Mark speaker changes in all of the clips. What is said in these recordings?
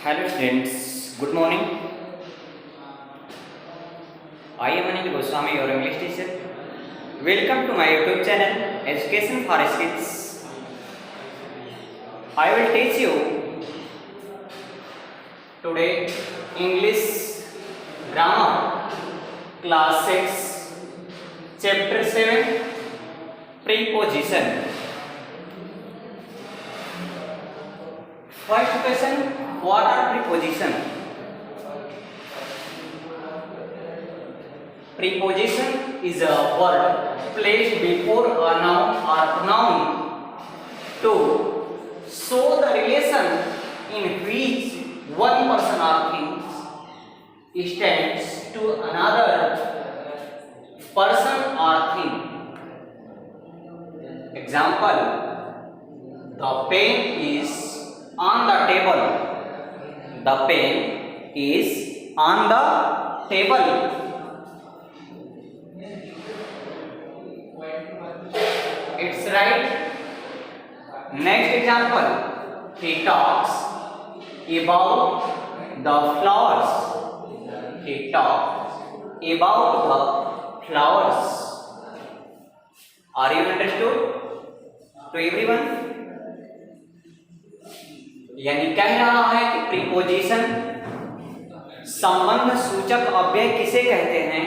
Speaker 1: Hello students, good morning. I am Anil Goswami, your English teacher. Welcome to my YouTube channel, Education for Skills. I will teach you today English Grammar, Class 6, Chapter 7, Preposition. First question, what are preposition? Preposition is a word placed before a noun or pronoun to show the relation in which one person or thing stands to another person or thing. Example, the pen is on the table. The pen is on the table. It's right. Next example, he talks about the flowers. He talks about the flowers. Are you understood? To everyone? यानी कह रहा है कि preposition संबंध सूचक अव्यय किसे कहते हैं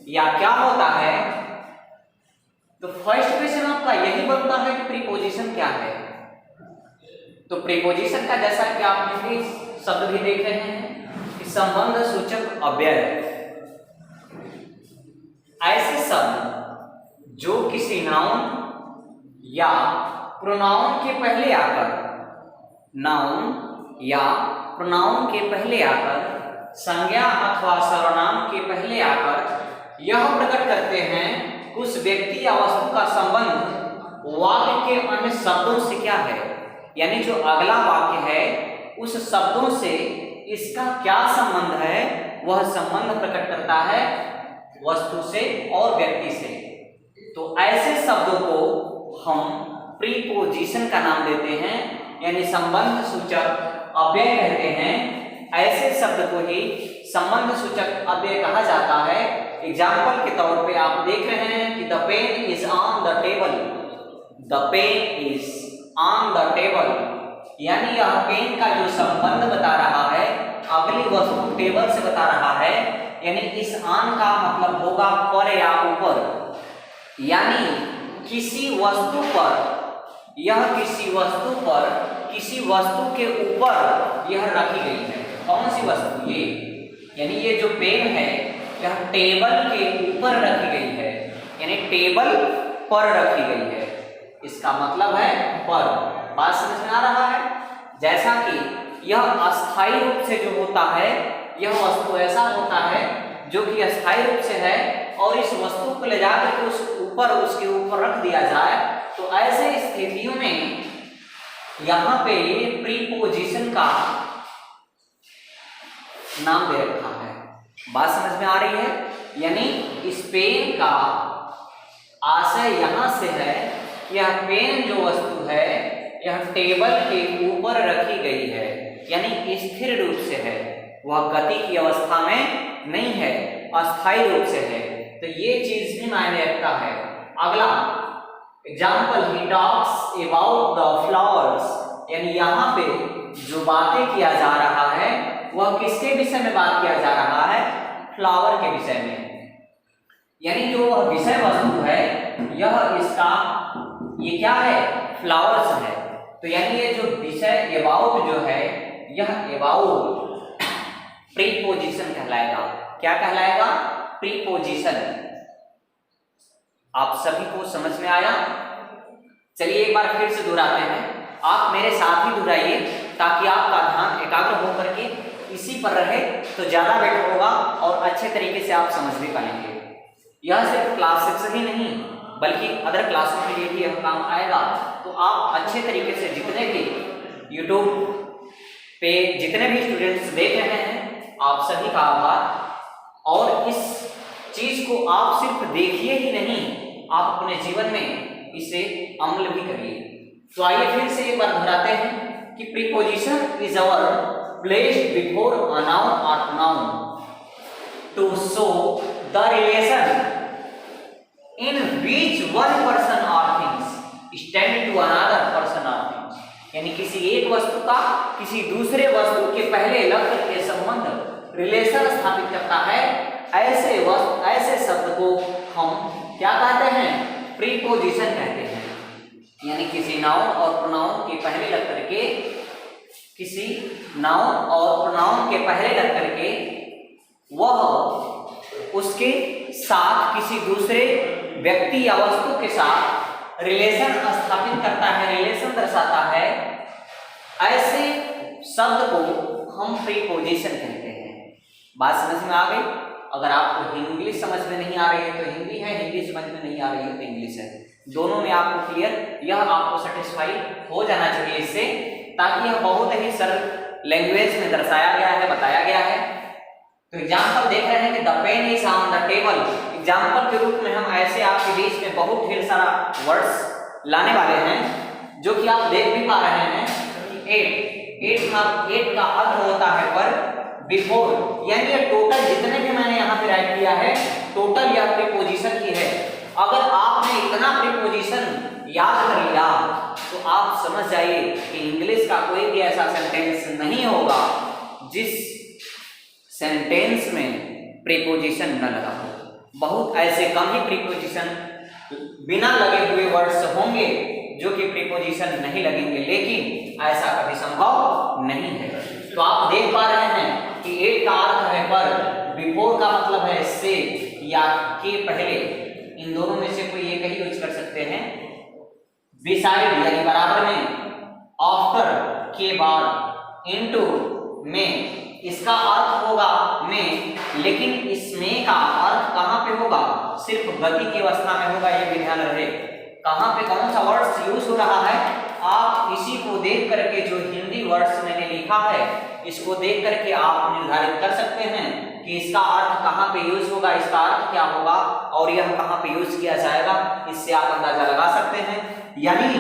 Speaker 1: या क्या होता है। तो फर्स्ट क्वेश्चन आपका यही बनता है कि प्रीपोजिशन क्या है। तो प्रीपोजिशन का जैसा कि आपने भी शब्द भी देख रहे हैं कि संबंध सूचक अव्यय, ऐसे शब्द जो किसी नाउन या प्रोनाउन के पहले आकर, नाउन या प्रोनाउन के पहले आकर, संज्ञा अथवा सर्वनाम के पहले आकर यह प्रकट करते हैं उस व्यक्ति या वस्तु का संबंध वाक्य के अन्य शब्दों से क्या है। यानी जो अगला वाक्य है उस शब्दों से इसका क्या संबंध है, वह संबंध प्रकट करता है वस्तु से और व्यक्ति से। तो ऐसे शब्दों को हम प्रीपोजिशन का नाम देते हैं, यानी संबंध सूचक अव्यय कहते हैं। ऐसे शब्द को ही संबंध सूचक अव्यय कहा जाता है। एग्जाम्पल के तौर पे आप देख रहे हैं कि the pen is on the table. The pen is on the table, यानी यह पेन का जो संबंध बता रहा है अगली वस्तु टेबल से बता रहा है। यानी इस ऑन का मतलब होगा पर या ऊपर, यानी किसी वस्तु पर, यह किसी वस्तु पर, किसी वस्तु के ऊपर यह रखी गई है। कौन सी वस्तु? ये, यानी ये जो पेन है यह टेबल के ऊपर रखी गई है, यानी टेबल पर रखी गई है। इसका मतलब है पर। बात समझ में आ रहा है? जैसा कि यह अस्थायी रूप से जो होता है, यह वस्तु ऐसा होता है जो कि अस्थायी रूप से है और इस वस्तु को ले जाकर उस ऊपर, उसके ऊपर रख दिया जाए, तो ऐसे स्थितियों में यहां पे प्रीपोजिशन का नाम दे रखा है। बात समझ में आ रही है? यानी इस पेन का आशय यहां से है, यह पेन जो वस्तु है यह टेबल के ऊपर रखी गई है, यानी स्थिर रूप से है, वह गति की अवस्था में नहीं है, अस्थायी रूप से है। तो ये चीज भी मायने रखता है। अगला example, he talks about the flowers, यानी यहाँ पे जो बातें किया जा रहा है वह किसके विषय में बात किया जा रहा है? फ्लावर के विषय में। यानी जो विषय वस्तु है यह इसका, ये क्या है? फ्लावर्स है। तो यानी ये जो विषय अबाउट जो है यह अबाउट प्रीपोजिशन कहलाएगा। क्या कहलाएगा? प्रीपोजिशन। आप सभी को समझ में आया? चलिए एक बार फिर से दोहराते हैं। आप मेरे साथ ही दोहराइए ताकि आपका ध्यान एकाग्र होकर के इसी पर रहे तो ज्यादा बेटर होगा और अच्छे तरीके से आप समझ भी पाएंगे। यह सिर्फ क्लास 6 ही नहीं बल्कि अदर क्लासों के लिए भी यह काम आएगा। तो आप अच्छे तरीके से जितने भी YouTube पे जितने भी स्टूडेंट्स देख रहे हैं, आप सभी का आभार। और इस चीज को आप सिर्फ देखिए ही नहीं, आप अपने जीवन में इसे अमल भी करिए। तो आइए फिर से एक बार दोहराते हैं कि preposition is our placed before a noun or pronoun to show the relation in which one person or things stand to another person or things। यानी किसी एक वस्तु का किसी दूसरे वस्तु के पहले लग करके संबंध रिलेशन स्थापित करता है, ऐसे शब्द को हम क्या कहते हैं? प्रीपोजिशन कहते हैं। यानी किसी नाउन और प्रोनाउन के पहले लग करके, किसी नाउन और प्रोनाउन के पहले लग करके वह उसके साथ किसी दूसरे व्यक्ति या वस्तु के साथ रिलेशन स्थापित करता है, रिलेशन दर्शाता है, ऐसे शब्द को हम प्रीपोजिशन कहते हैं। बात समझ में आ गई? अगर आपको इंग्लिश समझ में नहीं आ रही है तो हिंदी है, हिंदी समझ में नहीं आ रही है तो इंग्लिश है, दोनों में आपको क्लियर, यह आपको सेटिस्फाई हो जाना चाहिए इससे, ताकि यह बहुत ही सरल लैंग्वेज में दर्शाया गया है, बताया गया है। तो एग्जाम्पल देख रहे हैं कि the pen is on the table. Example के रूप में हम ऐसे आपके बीच में बहुत ढेर सारा वर्ड्स लाने वाले हैं, जो कि आप देख भी पा रहे हैं कि एट का अर्थ होता है पर, बिफोर, यानी ये टोटल जितने भी मैंने यहाँ पे राइट किया है, टोटल यह प्रीपोजिशन की है। अगर आपने इतना प्रीपोजिशन याद कर लिया तो आप समझ जाइए कि इंग्लिश का कोई भी ऐसा सेंटेंस नहीं होगा जिस सेंटेंस में प्रीपोजिशन न लगा हो। बहुत ऐसे कम ही प्रीपोजिशन बिना लगे हुए वर्ड्स होंगे जो कि प्रीपोजिशन नहीं लगेंगे, लेकिन ऐसा कभी संभव नहीं है। तो आप देख पा रहे हैं कि एट का अर्थ है पर, बिफोर का मतलब है से या के पहले, इन दोनों में से कोई एक ही यूज कर सकते हैं। बिसाइड यानी बराबर में, आफ्टर के बाद, इनटू में, इसका अर्थ होगा में, लेकिन इसमें का अर्थ कहां पे होगा? सिर्फ गति की अवस्था में होगा, ये भी ध्यान रहे। कहां पे कौन सा वर्ड्स यूज हो रहा है, आप इसी को देख करके, जो हिंदी वर्ड्स मैंने लिखा है इसको देख करके आप निर्धारित कर सकते हैं कि इसका अर्थ कहां पे यूज होगा, इसका अर्थ क्या होगा और यह कहां पे यूज किया जाएगा। इससे आप अंदाजा लगा सकते हैं। यानी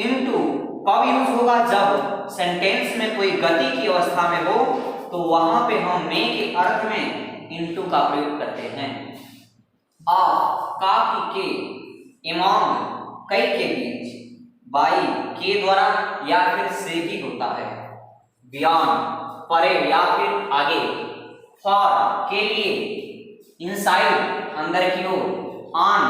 Speaker 1: इनटू कब यूज होगा? जब सेंटेंस में कोई गति की अवस्था में हो, तो वहां पे हम में के अर्थ में इनटू का प्रयोग करते हैं। आ का की के, इमाम कई के बीच, बाई के द्वारा या फिर से भी होता है, बयान परे या फिर आगे, फॉर के लिए, इनसाइड अंदर की ओर, ऑन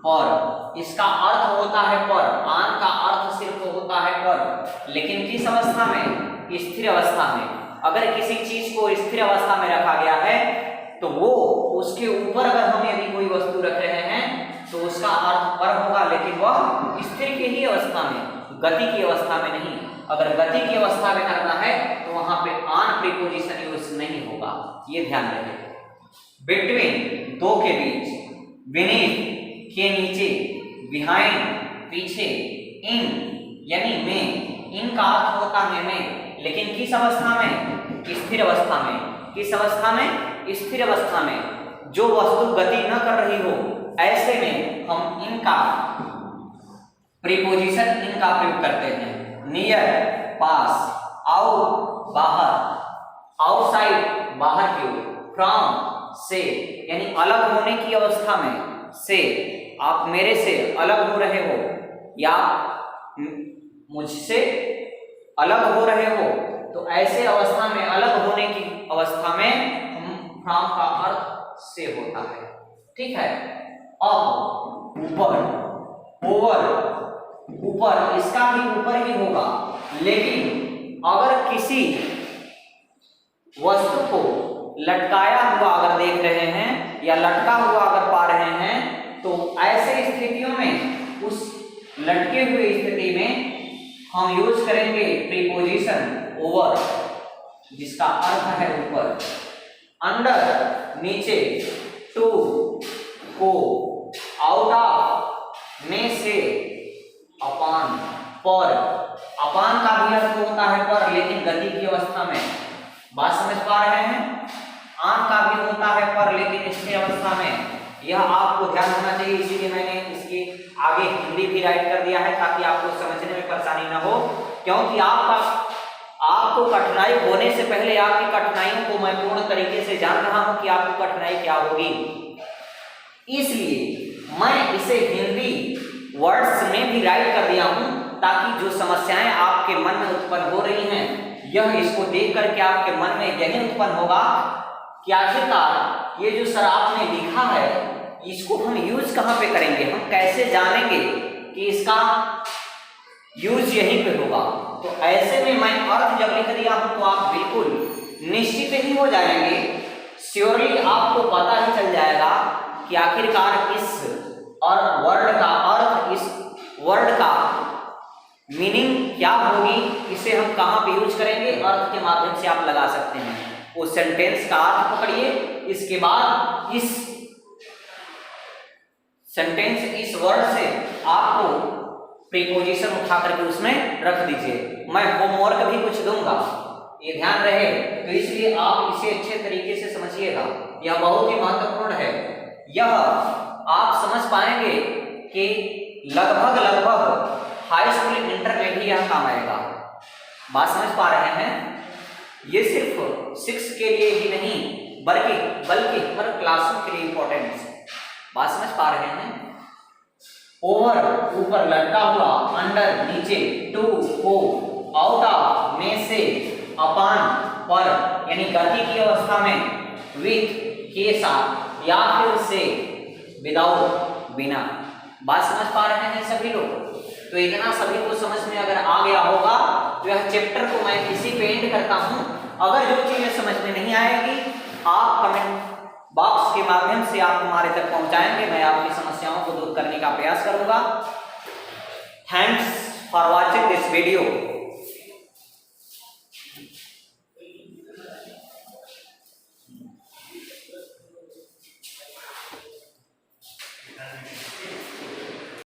Speaker 1: पर, इसका अर्थ होता है पर, ऑन का अर्थ सिर्फ होता है पर, लेकिन किस अवस्था में? स्थिर अवस्था में। अगर किसी चीज को स्थिर अवस्था में रखा गया है तो वो उसके ऊपर अगर हम यदि कोई वस्तु रख रहे हैं तो उसका अर्थ पर होगा, लेकिन वह स्थिर की ही अवस्था में, गति की अवस्था में नहीं। अगर गति की अवस्था में करना है तो वहां पे ऑन प्रीपोजिशन यूज नहीं होगा, ये ध्यान रखें। बिटवीन दो के बीच, बीनीथ के नीचे, बिहाइंड पीछे, इन यानी में, इन का अर्थ होता है में, लेकिन किस अवस्था में? स्थिर अवस्था में। किस अवस्था में? स्थिर अवस्था में। जो वस्तु गति न कर रही हो ऐसे में हम इनका प्रीपोजिशन इनका प्रयोग करते हैं। नियर पास, आउट बाहर, आउटसाइड बाहर की ओर, फ्रॉम से यानी अलग होने की अवस्था में, से आप मेरे से अलग हो रहे हो या मुझसे अलग हो रहे हो, तो ऐसे अवस्था में, अलग होने की अवस्था में हम फ्रॉम का अर्थ से होता है। ठीक है। अब ऊपर, ओवर, ऊपर, इसका भी ऊपर ही होगा, लेकिन अगर किसी वस्तु को लटकाया हुआ अगर देख रहे हैं या लटका हुआ अगर पा रहे हैं तो ऐसे स्थितियों में, उस लटके हुए स्थिति में हम यूज करेंगे प्रीपोजिशन ओवर, जिसका अर्थ है ऊपर, अंडर नीचे, टू को, आउट ऑफ में से, अपॉन पर, अपॉन का भी अर्थ होता है पर, लेकिन गति की अवस्था में। बात समझ पा रहे हैं? ऑन का भी होता है पर, लेकिन स्थिर अवस्था में। यह आपको ध्यान होना चाहिए, इसीलिए मैंने इसके आगे हिंदी भी राइट कर दिया है ताकि आपको समझने में परेशानी ना हो, क्योंकि आप आपको कठिनाई होने से पहले आपकी कठिनाइयों को मैं पूर्ण तरीके से जान रहा हूं कि आपको कठिनाई क्या होगी, इसलिए मैं इसे हिंदी वर्ड्स में भी राइट कर दिया हूं, ताकि जो समस्याएं आपके मन में उत्पन्न हो रही हैं, यह इसको देख करके आपके मन में यही उत्पन्न होगा कि आखिरकार ये जो सर आपने लिखा है इसको हम यूज कहाँ पे करेंगे, हम कैसे जानेंगे कि इसका यूज यहीं पे होगा। तो ऐसे में मैं अर्थ जब लिख दिया हूं तो आप बिल्कुल निश्चित ही हो जाएंगे, श्योरली आपको पता ही चल जाएगा कि आखिरकार इस और वर्ड का अर्थ, इस वर्ड का मीनिंग क्या होगी, इसे हम कहाँ पे यूज करेंगे। अर्थ के माध्यम से आप लगा सकते हैं, वो सेंटेंस का अर्थ पकड़िए, इसके बाद इस सेंटेंस, इस वर्ड से आपको प्रीपोजिशन उठा करके उसमें रख दीजिए। मैं होमवर्क भी कुछ दूंगा, ये ध्यान रहे, तो इसलिए आप इसे अच्छे तरीके से समझिएगा, यह बहुत ही महत्वपूर्ण है। यह आप समझ पाएंगे कि लगभग हाई स्कूल इंटर में भी यह काम आएगा। बात समझ पा रहे हैं? ये सिर्फ 6 के लिए ही नहीं बल्कि हर क्लासरूम के लिए इंपॉर्टेंट है। बात समझ पा रहे हैं? ओवर ऊपर लटका हुआ, अंडर नीचे, टू को, आउट ऑफ में से, अपॉन पर यानी गति की अवस्था में, विथ के साथ, या फिर से, विदाउट बिना। बात समझ पा रहे हैं सभी लोग? तो इतना सभी को समझ में अगर आ गया होगा तो यह चैप्टर को मैं इसी पे एंड करता हूं। अगर जो चीजें समझ में नहीं आएगी आप कमेंट बॉक्स के माध्यम से आप हमारे तक पहुंचाएंगे, मैं आपकी समस्याओं को दूर करने का प्रयास करूंगा। Thanks for watching this video.